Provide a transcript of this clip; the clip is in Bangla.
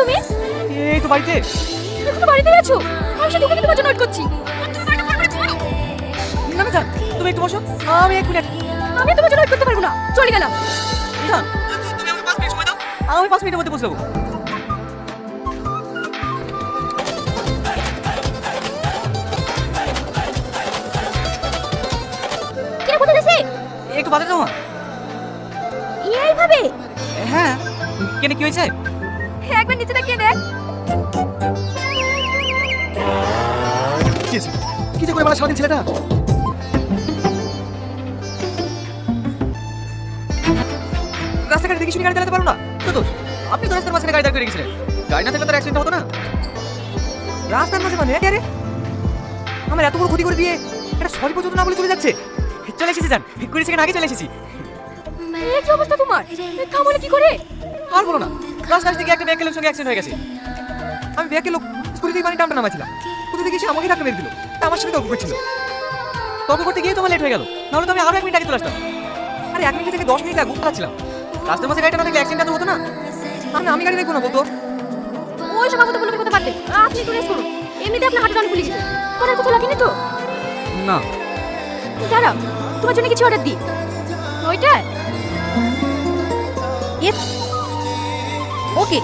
তুমি? এই তো বাড়িতে। এখনো বাড়িতেই আছো? আমি সাথে তোমার জন্য ওয়েট করছি। তুমি বাড়িতে পড়বে ঘুমাও। না না জান, তুমি একটু বসো, আমি এক মিনিট। আমি তোমার জন্য ওয়েট করতে পারবো না, চলে গেলাম। জান, তুমি আমাকে 5 মিনিট সময় দাও, আমি 5 মিনিটের মধ্যে পৌঁছে যাবো। কিরে কোথায় যাচ্ছে? একটু বাজারে যাও মা। এইভাবে? হ্যাঁ, কেন কি হয়েছে? একবার নিচে তাকিয়ে দেখ। কি হয়েছে? কি যে করে বলা সারাদিন ছেলেটা? রাস্তাঘাটে দেখি শুনি গাড়ি চালাতে পারো না তো তো আপনি তো রাস্তার মাঝখানে গাড়ি দাঁড় করে রেখেছিলেন। গাড়ি না থাকলে তার অ্যাক্সিডেন্ট হতো না। রাস্তার মাঝে মানে আরে আমার এত বড় ক্ষতি করে দিয়ে এটা সরি পর্যন্ত না বলে চলে যাচ্ছে। চলে এসেছি জান, 20 সেকেন্ড আগে চলে এসেছি। এই কি অবস্থা তোমার? থামলে কি করে? আর বলো না, রাস্তা থেকে একটা ব্যাকের সঙ্গে অ্যাক্সিডেন্ট হয়ে গেছে। আমি ব্যাকের লোক স্কুটি থেকে পানি টানটা নামাইছিলাম, কোথা থেকে এসে আমাকে ধাক্কা মেরে দিল। আমার সাথে তর্ক করছিল, তর্ক করতে গিয়ে তোমার লেট হয়ে গেল, নাহলে তো আমি আরো 1 মিনিট আগে চলে আসতাম। আরে 1 মিনিট থেকে 10 মিনিট আগে চালাচ্ছিলাম। রাস্তার মাঝে গাড়িটা না থাকলে অ্যাক্সিডেন্ট হতো না। আমি গাড়ি দেখবো না বলতো। ওই সময় কথা বলতে করতে পারতে। আপনি একটু রেস্ট করুন। এমনিতে আপনার হাঁটুটা অনেক ফুলে গেছে। পরে কোথাও লাগেনি তো? না, দাঁড়াও, তোমার জন্য কিছু অর্ডার দিই। ওইটা? ওকে।